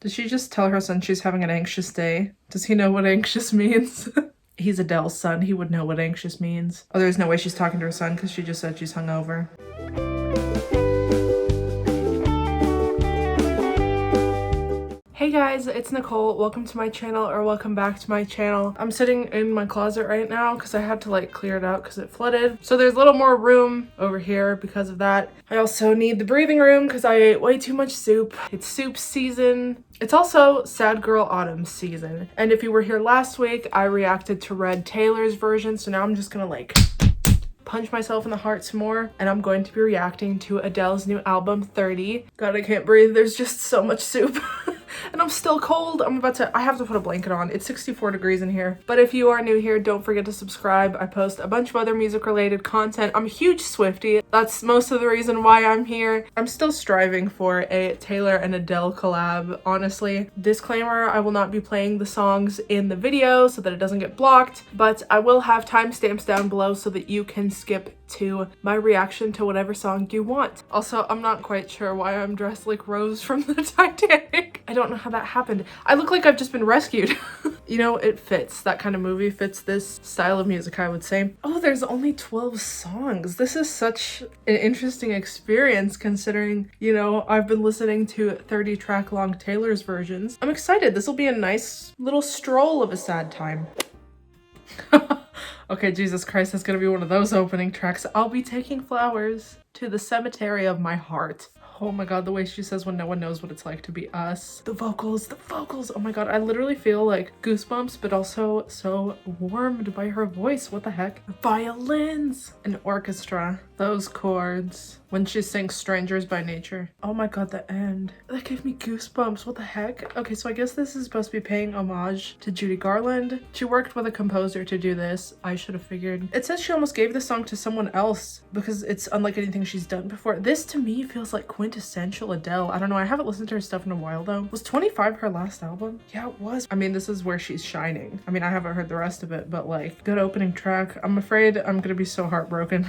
Did she just tell her son she's having an anxious day? Does he know what anxious means? He's Adele's son. He would know what anxious means. Oh, there's no way she's talking to her son because she just said she's hungover. Hey guys, it's Nicole. Welcome to my channel, or welcome back to my channel. I'm sitting in my closet right now because I had to like clear it out because it flooded. So there's a little more room over here because of that. I also need the breathing room because I ate way too much soup. It's soup season. It's also Sad Girl Autumn season. And if you were here last week, I reacted to Red Taylor's version. So now I'm just gonna like punch myself in the heart some more, and I'm going to be reacting to Adele's new album 30. God, I can't breathe. There's just so much soup. And I'm still cold. I have to put a blanket on. It's 64 degrees in here. But if you are new here, don't forget to subscribe. I post a bunch of other music related content. I'm a huge Swiftie. That's most of the reason why I'm here. I'm still striving for a Taylor and Adele collab, honestly. Disclaimer, I will not be playing the songs in the video so that it doesn't get blocked, but I will have timestamps down below so that you can skip to my reaction to whatever song you want. Also, I'm not quite sure why I'm dressed like Rose from the Titanic. I don't know how that happened. I look like I've just been rescued. You know, it fits. That kind of movie fits this style of music, I would say. Oh, there's only 12 songs. This is such an interesting experience considering, you know, I've been listening to 30 track long Taylor's versions. I'm excited. This will be a nice little stroll of a sad time. Okay, Jesus Christ, that's gonna be one of those opening tracks. I'll be taking flowers to the cemetery of my heart. Oh my god, the way she says when no one knows what it's like to be us. The vocals. Oh my god, I literally feel like goosebumps, but also so warmed by her voice. What the heck? Violins! An orchestra. Those chords. When she sings Strangers by Nature. Oh my god, the end. That gave me goosebumps. What the heck? Okay, so I guess this is supposed to be paying homage to Judy Garland. She worked with a composer to do this. I should have figured. It says she almost gave the song to someone else because it's unlike anything she's done before. This to me feels like quintessential Adele. I don't know. I haven't listened to her stuff in a while though. Was 25 her last album? Yeah, it was. I mean, this is where she's shining. I mean, I haven't heard the rest of it, but like, good opening track. I'm afraid I'm gonna be so heartbroken.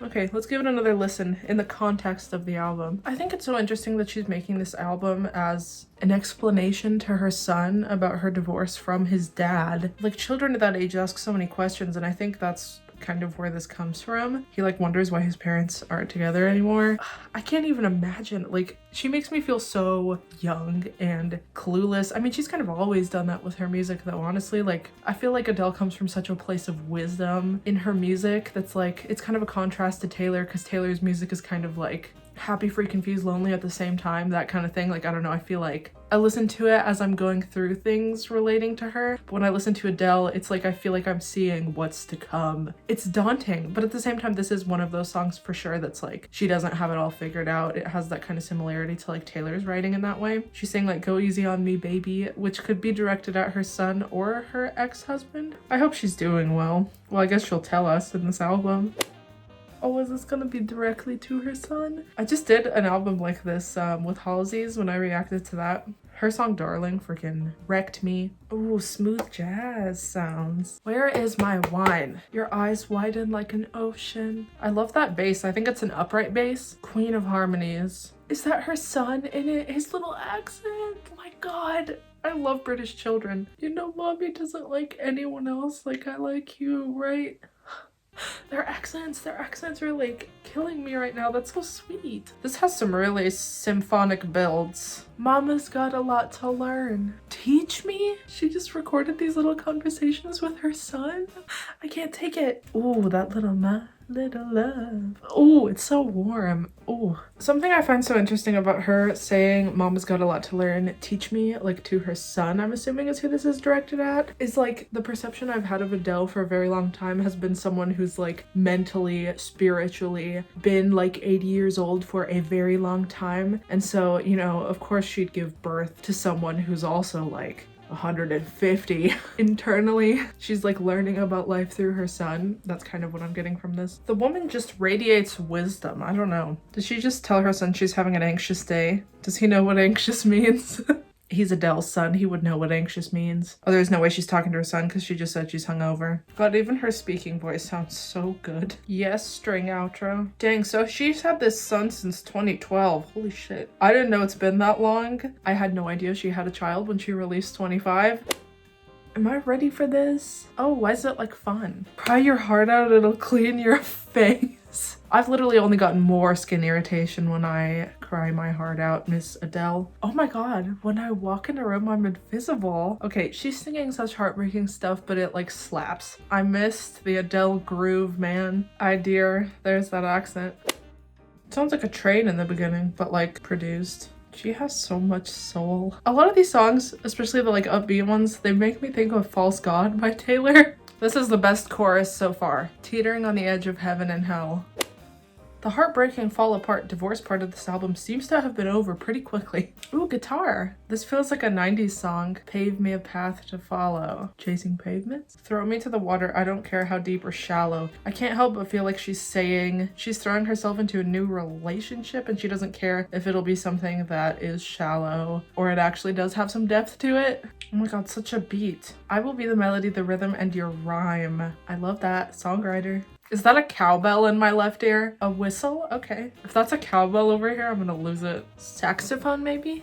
Okay, let's give it another listen in the context of the album. I think it's so interesting that she's making this album as an explanation to her son about her divorce from his dad. Like, children at that age ask so many questions, and I think that's kind of where this comes from. He like wonders why his parents aren't together anymore. I can't even imagine. Like, she makes me feel so young and clueless. I mean, she's kind of always done that with her music though, honestly. Like, I feel like Adele comes from such a place of wisdom in her music that's like, it's kind of a contrast to Taylor, because Taylor's music is kind of like happy, free, confused, lonely at the same time, that kind of thing. Like, I don't know, I feel like I listen to it as I'm going through things relating to her, but when I listen to Adele, it's like I feel like I'm seeing what's to come. It's daunting, but at the same time, this is one of those songs for sure that's like, she doesn't have it all figured out. It has that kind of similarity to like Taylor's writing in that way. She's saying like, go easy on me, baby, which could be directed at her son or her ex-husband. I hope she's doing well. Well, I guess she'll tell us in this album. Oh, is this gonna be directly to her son? I just did an album like this with Halsey's when I reacted to that. Her song Darling freaking wrecked me. Ooh, smooth jazz sounds. Where is my wine? Your eyes widen like an ocean. I love that bass. I think it's an upright bass. Queen of Harmonies. Is that her son in it? His little accent? My god. I love British children. You know, mommy doesn't like anyone else like I like you, right? Their accents are like killing me right now. That's so sweet. This has some really symphonic builds. Mama's got a lot to learn. Teach me? She just recorded these little conversations with her son. I can't take it. Ooh, that little little love. Oh, it's so warm. Oh, something I find so interesting about her saying mama's got a lot to learn, teach me, like to her son, I'm assuming is who this is directed at, is like the perception I've had of Adele for a very long time has been someone who's like mentally, spiritually been like 80 years old for a very long time. And so, you know, of course she'd give birth to someone who's also like 150 internally. She's like learning about life through her son. That's kind of what I'm getting from this. The woman just radiates wisdom. I don't know. Did she just tell her son she's having an anxious day? Does he know what anxious means? He's Adele's son. He would know what anxious means. Oh, there's no way she's talking to her son because she just said she's hungover. God, even her speaking voice sounds so good. Yes, string outro. Dang, so she's had this son since 2012. Holy shit. I didn't know it's been that long. I had no idea she had a child when she released 25. Am I ready for this? Oh, why is it like fun? Cry your heart out, it'll clean your face. I've literally only gotten more skin irritation when I cry my heart out, Miss Adele. Oh my god, when I walk in a room, I'm invisible. Okay, she's singing such heartbreaking stuff, but it like slaps. I missed the Adele groove, man. Dear, there's that accent. It sounds like a train in the beginning, but like produced. She has so much soul. A lot of these songs, especially the like upbeat ones, they make me think of False God by Taylor. This is the best chorus so far. Teetering on the edge of heaven and hell. The heartbreaking fall apart divorce part of this album seems to have been over pretty quickly. Ooh, guitar. This feels like a 90s song. Pave me a path to follow. Chasing pavements? Throw me to the water, I don't care how deep or shallow. I can't help but feel like she's saying she's throwing herself into a new relationship and she doesn't care if it'll be something that is shallow or it actually does have some depth to it. Oh my god, such a beat. I will be the melody, the rhythm, and your rhyme. I love that. Songwriter. Is that a cowbell in my left ear? A whistle? Okay. If that's a cowbell over here, I'm gonna lose it. Saxophone, maybe?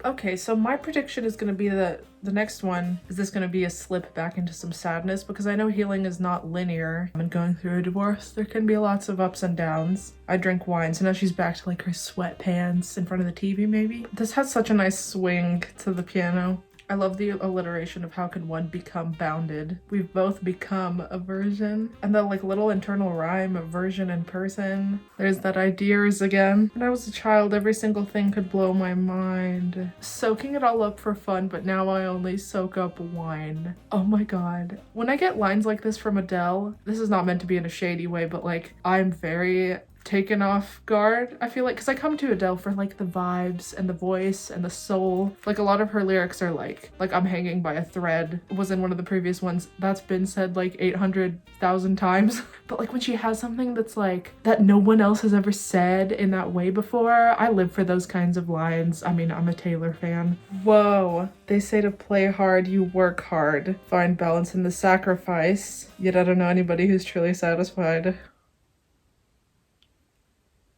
Okay, so my prediction is gonna be that the next one is this gonna be a slip back into some sadness because I know healing is not linear. And going through a divorce, there can be lots of ups and downs. I drink wine, so now she's back to like her sweatpants in front of the TV maybe. This has such a nice swing to the piano. I love the alliteration of how can one become bounded. We've both become a version. And the like little internal rhyme of version and person. There's that ideas again. When I was a child, every single thing could blow my mind. Soaking it all up for fun, but now I only soak up wine. Oh my god. When I get lines like this from Adele, this is not meant to be in a shady way, but like I'm very taken off guard, I feel like, because I come to Adele for like the vibes and the voice and the soul. Like a lot of her lyrics are like I'm hanging by a thread was in one of the previous ones. That's been said like 800,000 times. But like when she has something that's like that no one else has ever said in that way before, I live for those kinds of lines. I mean, I'm a Taylor fan. Whoa. They say to play hard, you work hard. Find balance in the sacrifice. Yet I don't know anybody who's truly satisfied.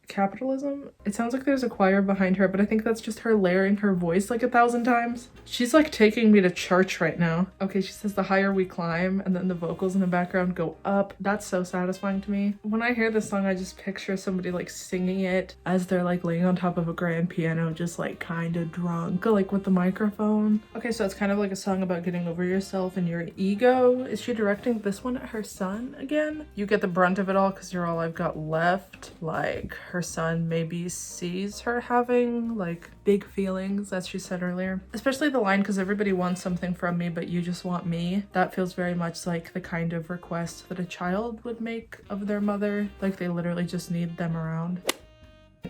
Capitalism? It sounds like there's a choir behind her, but I think that's just her layering her voice like 1,000 times. She's like taking me to church right now. Okay, she says the higher we climb, and then the vocals in the background go up. That's so satisfying to me. When I hear this song, I just picture somebody like singing it as they're like laying on top of a grand piano, just like kind of drunk, like with the microphone. Okay, so it's kind of like a song about getting over yourself and your ego. Is she directing this one at her son again? You get the brunt of it all because you're all I've got left. Like her son maybe sees her having like big feelings, as she said earlier. Especially the line, because everybody wants something from me, but you just want me. That feels very much like the kind of request that a child would make of their mother. Like they literally just need them around.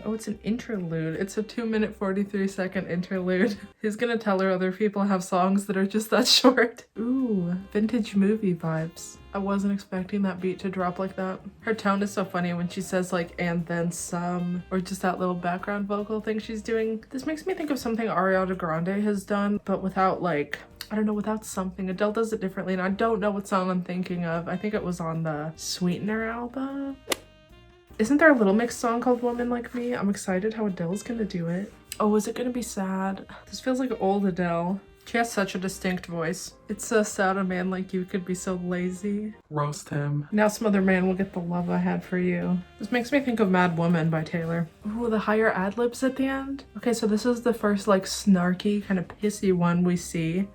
Oh, it's an interlude. It's a 2-minute 43-second interlude. He's gonna tell her other people have songs that are just that short. Ooh, vintage movie vibes. I wasn't expecting that beat to drop like that. Her tone is so funny when she says like, and then some, or just that little background vocal thing she's doing. This makes me think of something Ariana Grande has done, but without like, I don't know, without something. Adele does it differently, and I don't know what song I'm thinking of. I think it was on the Sweetener album. Isn't there a Little Mix song called Woman Like Me? I'm excited how Adele's gonna do it. Oh, is it gonna be sad? This feels like old Adele. She has such a distinct voice. It's so sad a man like you could be so lazy. Roast him. Now some other man will get the love I had for you. This makes me think of Mad Woman by Taylor. Ooh, the higher ad-libs at the end. Okay, so this is the first like snarky, kind of pissy one we see.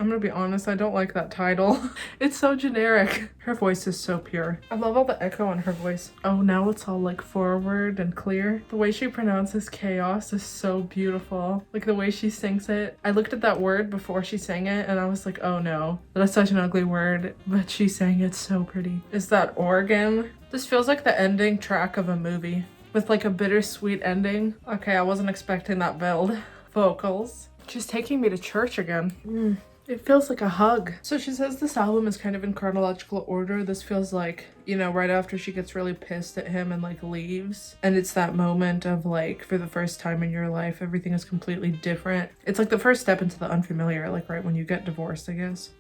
I'm gonna be honest, I don't like that title. It's so generic. Her voice is so pure. I love all the echo in her voice. Oh, now it's all like forward and clear. The way she pronounces chaos is so beautiful. Like the way she sings it. I looked at that word before she sang it and I was like, oh no, that's such an ugly word, but she sang it so pretty. Is that organ? This feels like the ending track of a movie with like a bittersweet ending. Okay, I wasn't expecting that build. Vocals. She's taking me to church again. It feels like a hug. So she says this album is kind of in chronological order. This feels like, you know, right after she gets really pissed at him and like leaves. And it's that moment of like, for the first time in your life, everything is completely different. It's like the first step into the unfamiliar, like right when you get divorced, I guess.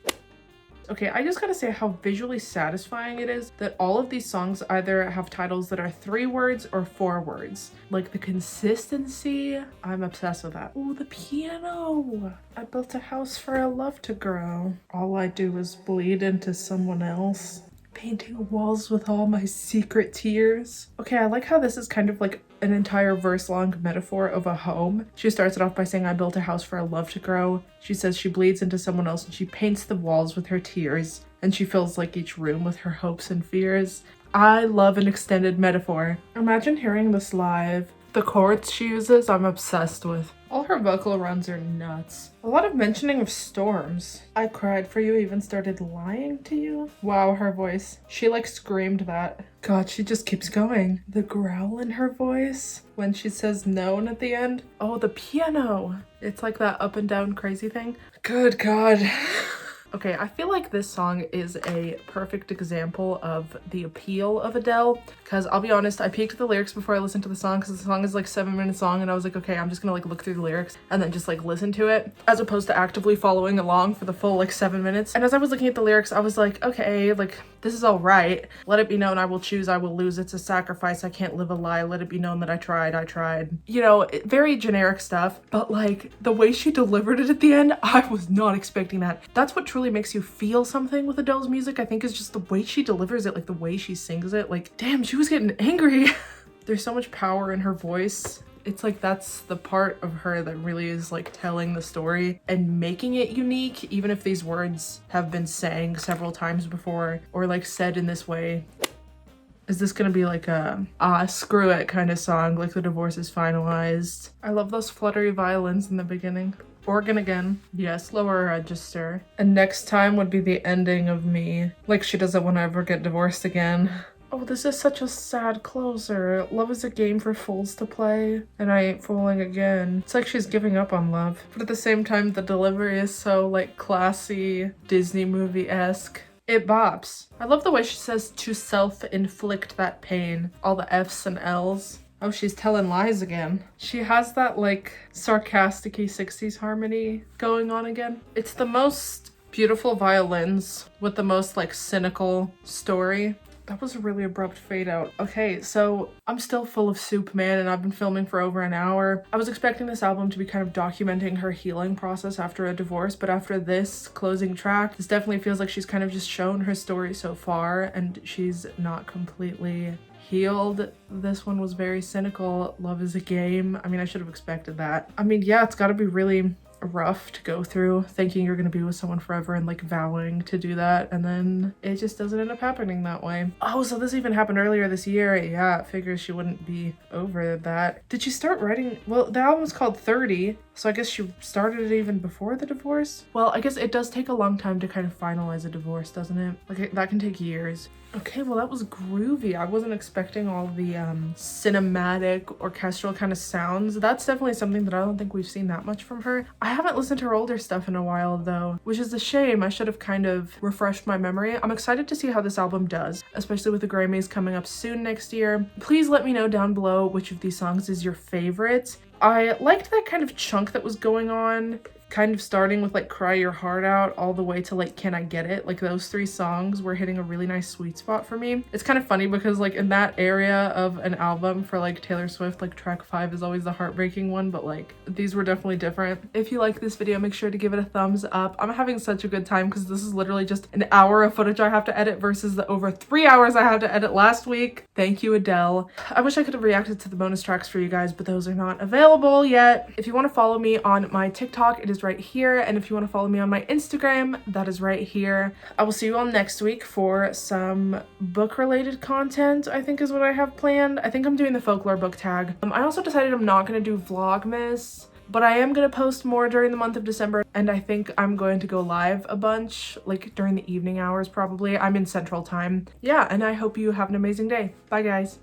Okay, I just gotta say how visually satisfying it is that all of these songs either have titles that are 3 words or 4 words. Like the consistency, I'm obsessed with that. Oh, the piano! I built a house for a love to grow. All I do is bleed into someone else. Painting walls with all my secret tears. Okay, I like how this is kind of like an entire verse-long metaphor of a home. She starts it off by saying, I built a house for a love to grow. She says she bleeds into someone else and she paints the walls with her tears. And she fills like each room with her hopes and fears. I love an extended metaphor. Imagine hearing this live. The chords she uses, I'm obsessed with. All her vocal runs are nuts. A lot of mentioning of storms. I cried for you, even started lying to you. Wow, her voice. She like screamed that. God, she just keeps going. The growl in her voice when she says known at the end. Oh, the piano. It's like that up and down crazy thing. Good God. Okay, I feel like this song is a perfect example of the appeal of Adele, because I'll be honest, I peeked at the lyrics before I listened to the song, because the song is like 7 minutes long, and I was like, okay, I'm just gonna like look through the lyrics and then just like listen to it, as opposed to actively following along for the full like 7 minutes. And as I was looking at the lyrics, I was like, okay, like this is all right. Let it be known I will choose, I will lose, it's a sacrifice, I can't live a lie, let it be known that I tried. You know, very generic stuff, but like the way she delivered it at the end, I was not expecting that. That's what truly makes you feel something with Adele's music, I think, is just the way she delivers it, like the way she sings it. Like, damn, she was getting angry. There's so much power in her voice. It's like that's the part of her that really is like telling the story and making it unique, even if these words have been sang several times before or like said in this way. Is this gonna be like a screw it kind of song, like the divorce is finalized? I love those fluttery violins in the beginning. Organ again. Yes, lower register. And next time would be the ending of me. Like she doesn't want to ever get divorced again. Oh, this is such a sad closer. Love is a game for fools to play, and I ain't fooling again. It's like she's giving up on love. But at the same time, the delivery is so like classy, Disney movie-esque. It bops. I love the way she says to self-inflict that pain. All the F's and L's. Oh, she's telling lies again. She has that like sarcastic-y 60s harmony going on again. It's the most beautiful violins with the most like cynical story. That was a really abrupt fade out. Okay, so I'm still full of soup, man, and I've been filming for over an hour. I was expecting this album to be kind of documenting her healing process after a divorce, but after this closing track, this definitely feels like she's kind of just shown her story so far, and she's not completely healed. This one was very cynical. Love is a game. I mean, I should have expected that. I mean, yeah, it's gotta be really rough to go through, thinking you're gonna be with someone forever and like vowing to do that, and then it just doesn't end up happening that way. Oh, so this even happened earlier this year. Yeah, it figures she wouldn't be over that. Did she start writing? Well, the album's called 30, so I guess she started it even before the divorce. Well, I guess it does take a long time to kind of finalize a divorce, doesn't it? Like that can take years. Okay, well that was groovy. I wasn't expecting all the cinematic orchestral kind of sounds. That's definitely something that I don't think we've seen that much from her. I haven't listened to her older stuff in a while though, which is a shame. I should have kind of refreshed my memory. I'm excited to see how this album does, especially with the Grammys coming up soon next year. Please let me know down below which of these songs is your favorite. I liked that kind of chunk that was going on, kind of starting with like Cry Your Heart Out all the way to like Can I Get It. Like those 3 songs were hitting a really nice sweet spot for me. It's kind of funny because like in that area of an album for like Taylor Swift, like track 5 is always the heartbreaking one, but like these were definitely different. If you like this video, make sure to give it a thumbs up. I'm having such a good time because this is literally just an hour of footage I have to edit versus the over 3 hours I had to edit last week. Thank you, Adele. I wish I could have reacted to the bonus tracks for you guys, but those are not available yet. If you want to follow me on my TikTok, it is right here, and if you want to follow me on my Instagram, that is right here. I will see you all next week for some book related content, I think is what I have planned. I think I'm doing the folklore book tag. I also decided I'm not going to do vlogmas, but I am going to post more during the month of December, and I think I'm going to go live a bunch, like during the evening hours probably. I'm in Central Time. Yeah, and I hope you have an amazing day. Bye guys.